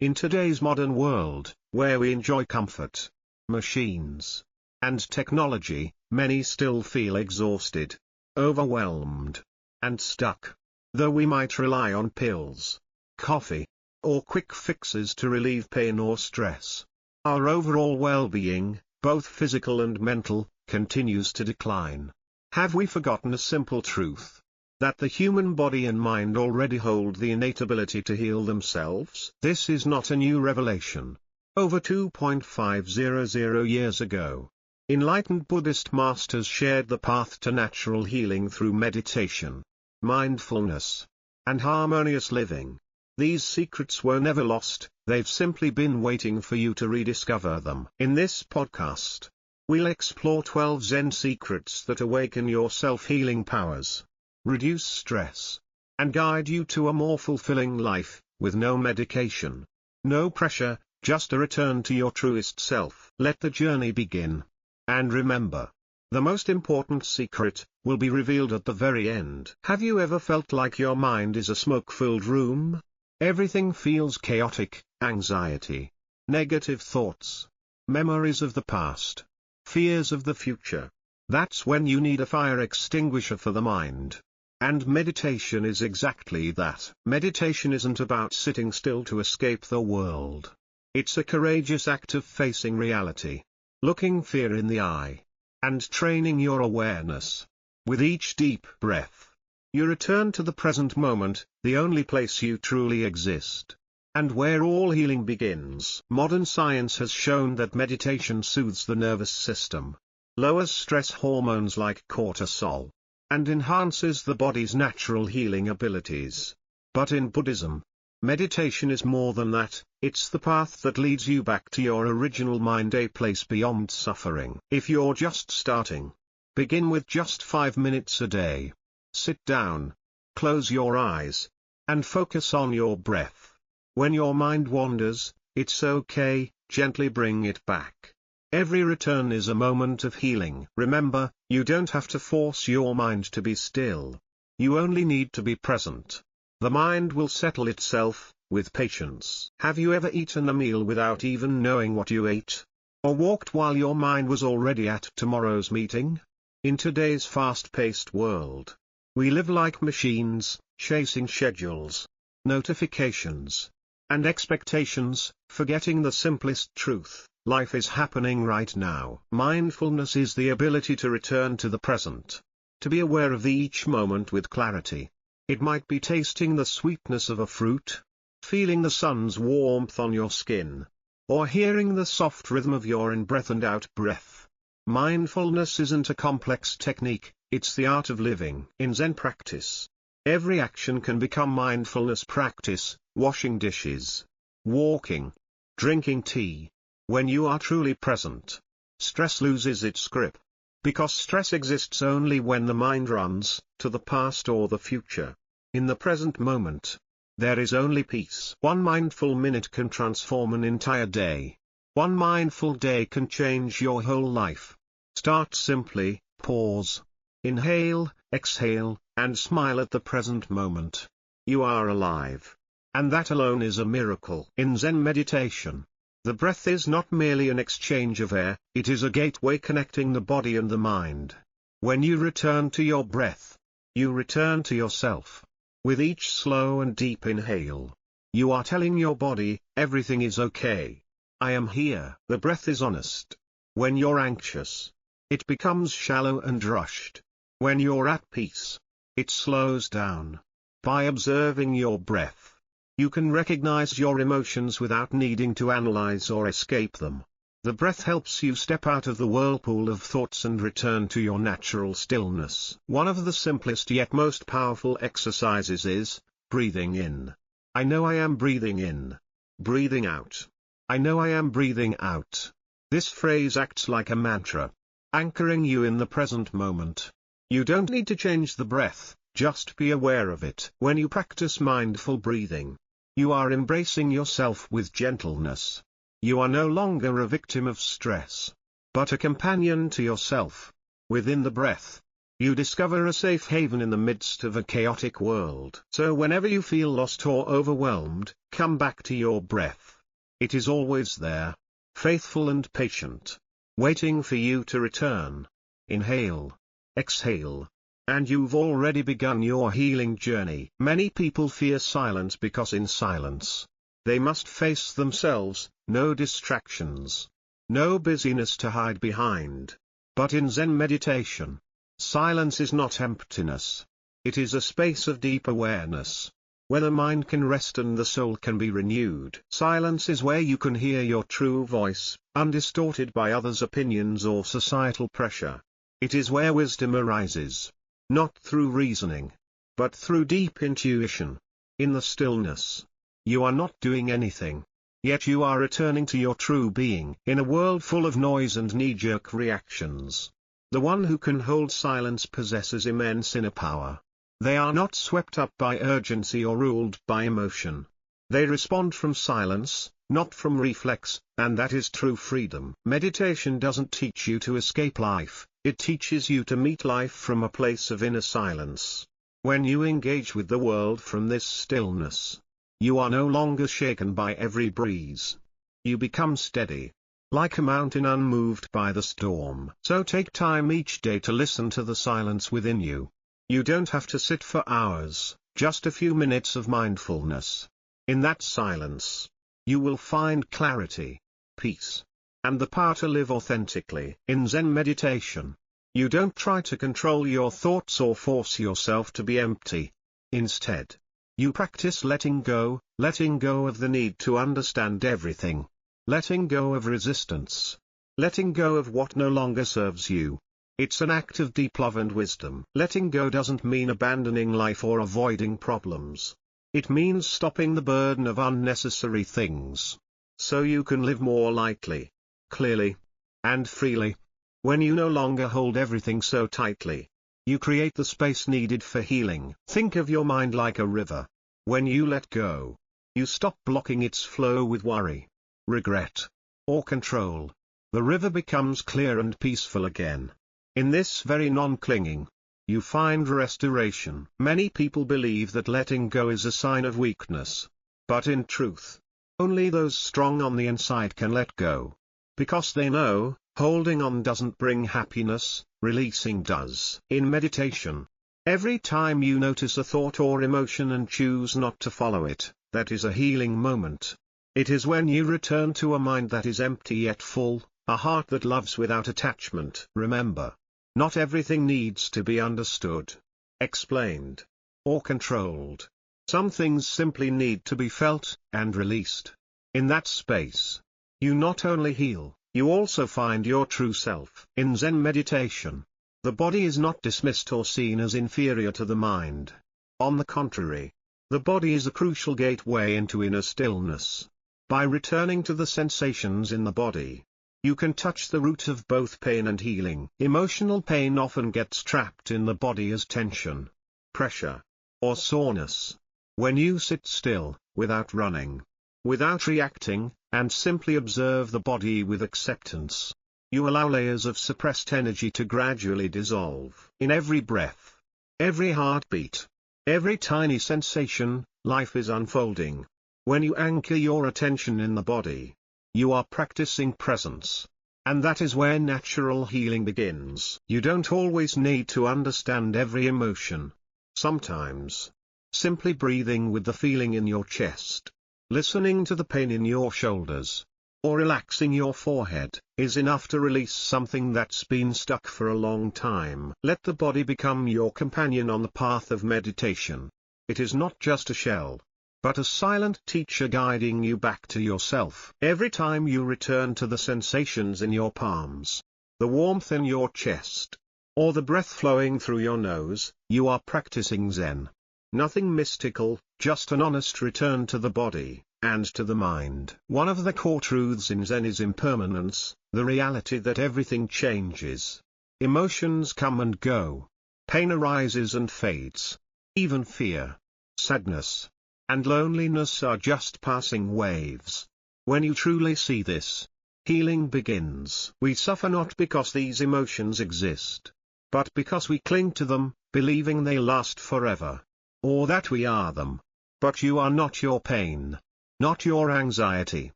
In today's modern world, where we enjoy comfort, machines, and technology, many still feel exhausted, overwhelmed, and stuck. Though we might rely on pills, coffee, or quick fixes to relieve pain or stress, our overall well-being, both physical and mental, continues to decline. Have we forgotten a simple truth? That the human body and mind already hold the innate ability to heal themselves? This is not a new revelation. Over 2,500 years ago, enlightened Buddhist masters shared the path to natural healing through meditation, mindfulness, and harmonious living. These secrets were never lost, they've simply been waiting for you to rediscover them. In this podcast, we'll explore 12 Zen secrets that awaken your self-healing powers, reduce stress, and guide you to a more fulfilling life, with no medication, no pressure, just a return to your truest self. Let the journey begin. And remember, the most important secret will be revealed at the very end. Have you ever felt like your mind is a smoke-filled room? Everything feels chaotic: anxiety, negative thoughts, memories of the past, fears of the future. That's when you need a fire extinguisher for the mind. And meditation is exactly that. Meditation isn't about sitting still to escape the world. It's a courageous act of facing reality, looking fear in the eye, and training your awareness. With each deep breath, you return to the present moment, the only place you truly exist, and where all healing begins. Modern science has shown that meditation soothes the nervous system, lowers stress hormones like cortisol, and enhances the body's natural healing abilities. But in Buddhism, meditation is more than that. It's the path that leads you back to your original mind, a place beyond suffering. If you're just starting, begin with just 5 minutes a day. Sit down, close your eyes, and focus on your breath. When your mind wanders, it's okay, gently bring it back. Every return is a moment of healing. Remember, you don't have to force your mind to be still. You only need to be present. The mind will settle itself, with patience. Have you ever eaten a meal without even knowing what you ate? Or walked while your mind was already at tomorrow's meeting? In today's fast-paced world, we live like machines, chasing schedules, notifications, and expectations, forgetting the simplest truth: life is happening right now. Mindfulness is the ability to return to the present, to be aware of each moment with clarity. It might be tasting the sweetness of a fruit, feeling the sun's warmth on your skin, or hearing the soft rhythm of your in-breath and out-breath. Mindfulness isn't a complex technique, it's the art of living. In Zen practice, every action can become mindfulness practice: washing dishes, walking, drinking tea. When you are truly present, stress loses its grip. Because stress exists only when the mind runs to the past or the future. In the present moment, there is only peace. One mindful minute can transform an entire day. One mindful day can change your whole life. Start simply: pause, inhale, exhale, and smile at the present moment. You are alive. And that alone is a miracle. In Zen meditation, the breath is not merely an exchange of air, it is a gateway connecting the body and the mind. When you return to your breath, you return to yourself. With each slow and deep inhale, you are telling your body, everything is okay. I am here. The breath is honest. When you're anxious, it becomes shallow and rushed. When you're at peace, it slows down. By observing your breath, you can recognize your emotions without needing to analyze or escape them. The breath helps you step out of the whirlpool of thoughts and return to your natural stillness. One of the simplest yet most powerful exercises is breathing in. I know I am breathing in. Breathing out. I know I am breathing out. This phrase acts like a mantra, anchoring you in the present moment. You don't need to change the breath, just be aware of it. When you practice mindful breathing, you are embracing yourself with gentleness. You are no longer a victim of stress, but a companion to yourself. Within the breath, You discover a safe haven in the midst of a chaotic world. So whenever you feel lost or overwhelmed, come back to your breath. It is always there, faithful and patient, waiting for you to return. Inhale, exhale, and you've already begun your healing journey. Many people fear silence because in silence, they must face themselves, no distractions, no busyness to hide behind. But in Zen meditation, silence is not emptiness. It is a space of deep awareness, where the mind can rest and the soul can be renewed. Silence is where you can hear your true voice, undistorted by others' opinions or societal pressure. It is where wisdom arises, not through reasoning, but through deep intuition. In the stillness, you are not doing anything, yet you are returning to your true being. In a world full of noise and knee-jerk reactions, the one who can hold silence possesses immense inner power. They are not swept up by urgency or ruled by emotion. They respond from silence, not from reflex, and that is true freedom. Meditation doesn't teach you to escape life, it teaches you to meet life from a place of inner silence. When you engage with the world from this stillness, you are no longer shaken by every breeze. You become steady, like a mountain unmoved by the storm. So take time each day to listen to the silence within you. You don't have to sit for hours, just a few minutes of mindfulness. In that silence, you will find clarity, peace, and the power to live authentically. In Zen meditation, you don't try to control your thoughts or force yourself to be empty. Instead, you practice letting go of the need to understand everything, letting go of resistance, letting go of what no longer serves you. It's an act of deep love and wisdom. Letting go doesn't mean abandoning life or avoiding problems. It means stopping the burden of unnecessary things, so you can live more lightly, clearly, and freely. When you no longer hold everything so tightly, you create the space needed for healing. Think of your mind like a river. When you let go, you stop blocking its flow with worry, regret, or control. The river becomes clear and peaceful again. In this very non-clinging, you find restoration. Many people believe that letting go is a sign of weakness. But in truth, only those strong on the inside can let go. Because they know, holding on doesn't bring happiness, releasing does. In meditation, every time you notice a thought or emotion and choose not to follow it, that is a healing moment. It is when you return to a mind that is empty yet full, a heart that loves without attachment. Remember, not everything needs to be understood, explained, or controlled. Some things simply need to be felt and released. In that space, you not only heal, you also find your true self. In Zen meditation, the body is not dismissed or seen as inferior to the mind. On the contrary, the body is a crucial gateway into inner stillness. By returning to the sensations in the body, you can touch the root of both pain and healing. Emotional pain often gets trapped in the body as tension, pressure, or soreness. When you sit still, without running, without reacting, and simply observe the body with acceptance, you allow layers of suppressed energy to gradually dissolve. In every breath, every heartbeat, every tiny sensation, life is unfolding. When you anchor your attention in the body, you are practicing presence. And that is where natural healing begins. You don't always need to understand every emotion. Sometimes, simply breathing with the feeling in your chest, listening to the pain in your shoulders, or relaxing your forehead, is enough to release something that's been stuck for a long time. Let the body become your companion on the path of meditation. It is not just a shell, but a silent teacher guiding you back to yourself. Every time you return to the sensations in your palms, the warmth in your chest, or the breath flowing through your nose, you are practicing Zen. Nothing mystical, just an honest return to the body, and to the mind. One of the core truths in Zen is impermanence, the reality that everything changes. Emotions come and go. Pain arises and fades. Even fear, sadness, and loneliness are just passing waves. When you truly see this, healing begins. We suffer not because these emotions exist, but because we cling to them, believing they last forever. Or that we are them. But you are not your pain. Not your anxiety.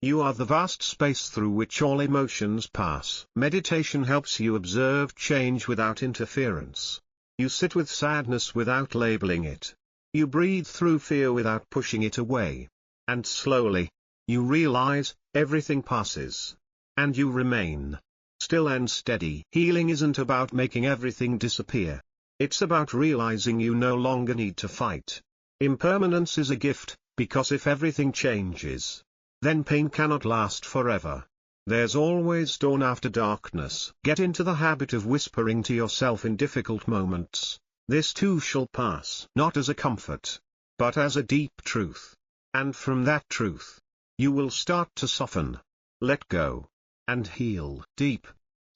You are the vast space through which all emotions pass. Meditation helps you observe change without interference. You sit with sadness without labeling it. You breathe through fear without pushing it away. And slowly, you realize, everything passes. And you remain still and steady. Healing isn't about making everything disappear. It's about realizing you no longer need to fight. Impermanence is a gift, because if everything changes, then pain cannot last forever. There's always dawn after darkness. Get into the habit of whispering to yourself in difficult moments, "This too shall pass." Not as a comfort, but as a deep truth. And from that truth, you will start to soften, let go, and heal. Deep,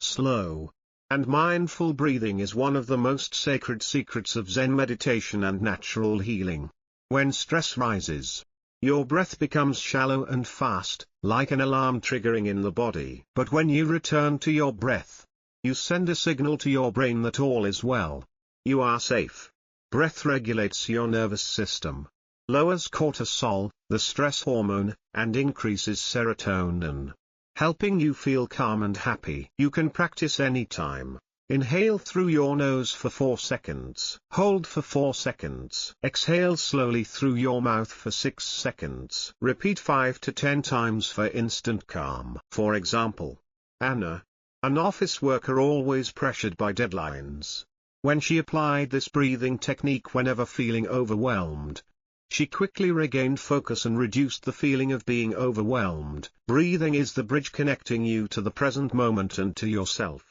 slow, and mindful breathing is one of the most sacred secrets of Zen meditation and natural healing. When stress rises, your breath becomes shallow and fast, like an alarm triggering in the body. But when you return to your breath, you send a signal to your brain that all is well. You are safe. Breath regulates your nervous system, lowers cortisol, the stress hormone, and increases serotonin, helping you feel calm and happy. You can practice anytime. Inhale through your nose for 4 seconds. Hold for 4 seconds. Exhale slowly through your mouth for 6 seconds. Repeat 5 to 10 times for instant calm. For example, Anna, an office worker always pressured by deadlines. When she applied this breathing technique whenever feeling overwhelmed, she quickly regained focus and reduced the feeling of being overwhelmed. Breathing is the bridge connecting you to the present moment and to yourself.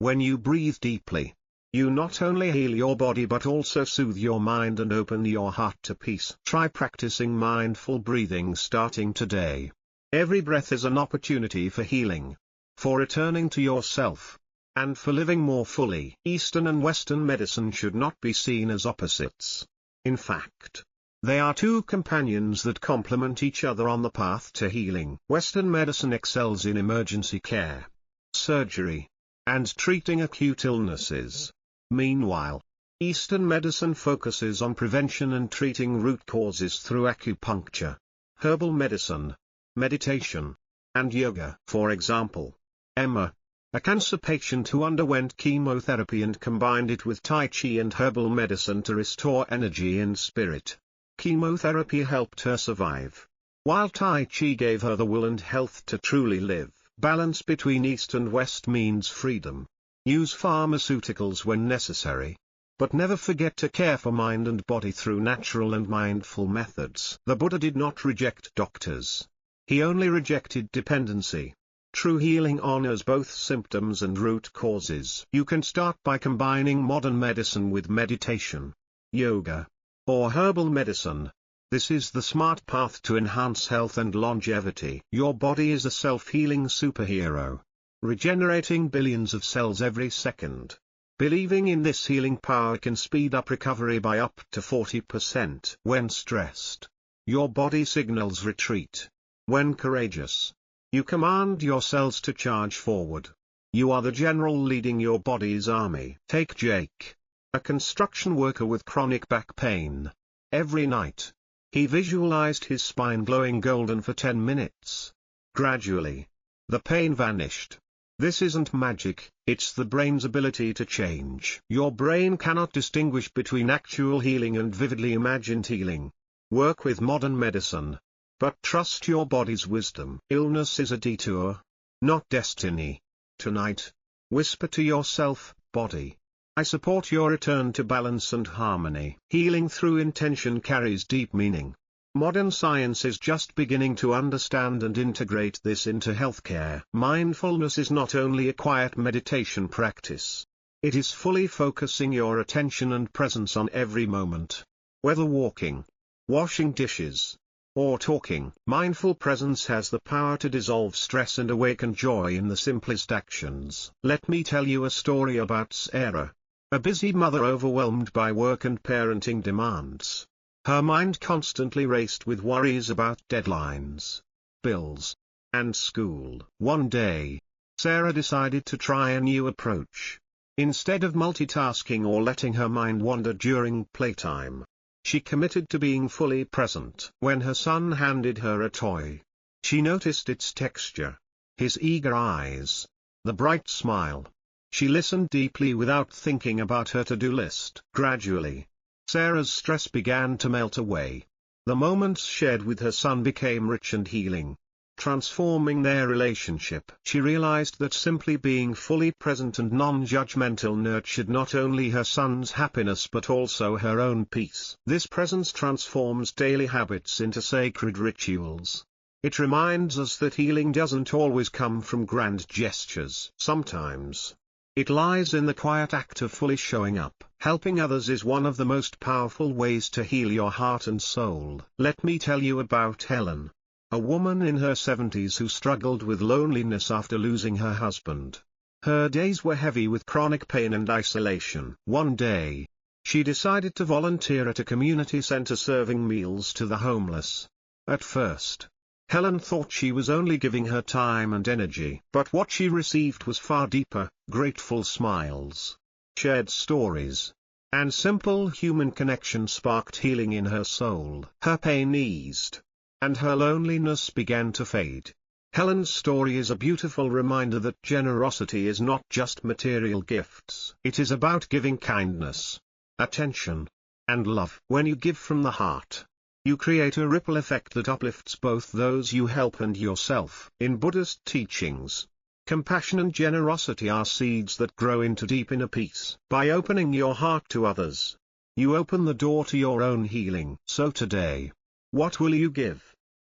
When you breathe deeply, you not only heal your body but also soothe your mind and open your heart to peace. Try practicing mindful breathing starting today. Every breath is an opportunity for healing, for returning to yourself, and for living more fully. Eastern and Western medicine should not be seen as opposites. In fact, they are two companions that complement each other on the path to healing. Western medicine excels in emergency care, surgery, and treating acute illnesses. Meanwhile, Eastern medicine focuses on prevention and treating root causes through acupuncture, herbal medicine, meditation, and yoga. For example, Emma, a cancer patient who underwent chemotherapy and combined it with Tai Chi and herbal medicine to restore energy and spirit. Chemotherapy helped her survive, while Tai Chi gave her the will and health to truly live. Balance between East and West means freedom. Use pharmaceuticals when necessary, but never forget to care for mind and body through natural and mindful methods. The Buddha did not reject doctors. He only rejected dependency. True healing honors both symptoms and root causes. You can start by combining modern medicine with meditation, yoga, or herbal medicine. This is the smart path to enhance health and longevity. Your body is a self-healing superhero, regenerating billions of cells every second. Believing in this healing power can speed up recovery by up to 40%. When stressed, your body signals retreat. When courageous, you command your cells to charge forward. You are the general leading your body's army. Take Jake, a construction worker with chronic back pain. Every night, he visualized his spine glowing golden for 10 minutes. Gradually, the pain vanished. This isn't magic, it's the brain's ability to change. Your brain cannot distinguish between actual healing and vividly imagined healing. Work with modern medicine, but trust your body's wisdom. Illness is a detour, not destiny. Tonight, whisper to yourself, body, I support your return to balance and harmony. Healing through intention carries deep meaning. Modern science is just beginning to understand and integrate this into healthcare. Mindfulness is not only a quiet meditation practice. It is fully focusing your attention and presence on every moment. Whether walking, washing dishes, or talking, mindful presence has the power to dissolve stress and awaken joy in the simplest actions. Let me tell you a story about Sarah, a busy mother overwhelmed by work and parenting demands. Her mind constantly raced with worries about deadlines, bills, and school. One day, Sarah decided to try a new approach. Instead of multitasking or letting her mind wander during playtime, she committed to being fully present. When her son handed her a toy, she noticed its texture, his eager eyes, the bright smile. She listened deeply without thinking about her to-do list. Gradually, Sarah's stress began to melt away. The moments shared with her son became rich and healing, transforming their relationship. She realized that simply being fully present and non-judgmental nurtured not only her son's happiness but also her own peace. This presence transforms daily habits into sacred rituals. It reminds us that healing doesn't always come from grand gestures. Sometimes, it lies in the quiet act of fully showing up. Helping others is one of the most powerful ways to heal your heart and soul. Let me tell you about Helen, a woman in her 70s who struggled with loneliness after losing her husband. Her days were heavy with chronic pain and isolation. One day, she decided to volunteer at a community center serving meals to the homeless. At first, Helen thought she was only giving her time and energy. But what she received was far deeper: grateful smiles, shared stories, and simple human connection sparked healing in her soul. Her pain eased, and her loneliness began to fade. Helen's story is a beautiful reminder that generosity is not just material gifts. It is about giving kindness, attention, and love. When you give from the heart, you create a ripple effect that uplifts both those you help and yourself. In Buddhist teachings, compassion and generosity are seeds that grow into deep inner peace. By opening your heart to others, you open the door to your own healing. So today, what will you give?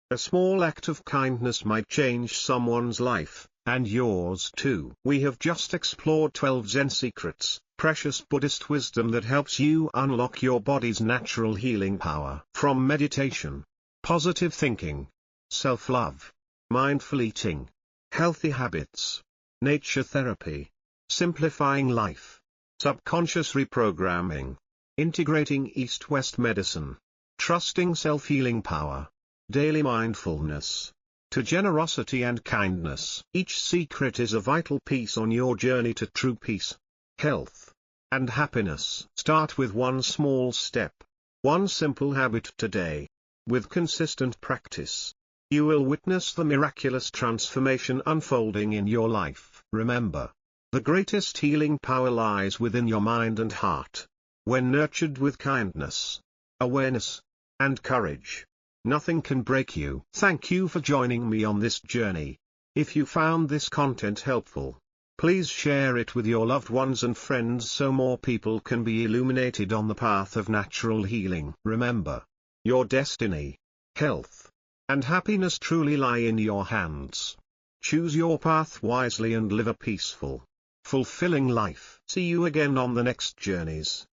A small act of kindness might change someone's life, and yours too. We have just explored 12 Zen secrets, precious Buddhist wisdom that helps you unlock your body's natural healing power. From meditation, positive thinking, self-love, mindful eating, healthy habits, nature therapy, simplifying life, subconscious reprogramming, integrating East-West medicine, trusting self-healing power, daily mindfulness, to generosity and kindness. Each secret is a vital piece on your journey to true peace, health, and happiness. Start with one small step, one simple habit today. With consistent practice, you will witness the miraculous transformation unfolding in your life. Remember, the greatest healing power lies within your mind and heart. When nurtured with kindness, awareness, and courage, nothing can break you. Thank you for joining me on this journey. If you found this content helpful, please share it with your loved ones and friends so more people can be illuminated on the path of natural healing. Remember, your destiny, health, and happiness truly lie in your hands. Choose your path wisely and live a peaceful, fulfilling life. See you again on the next journeys.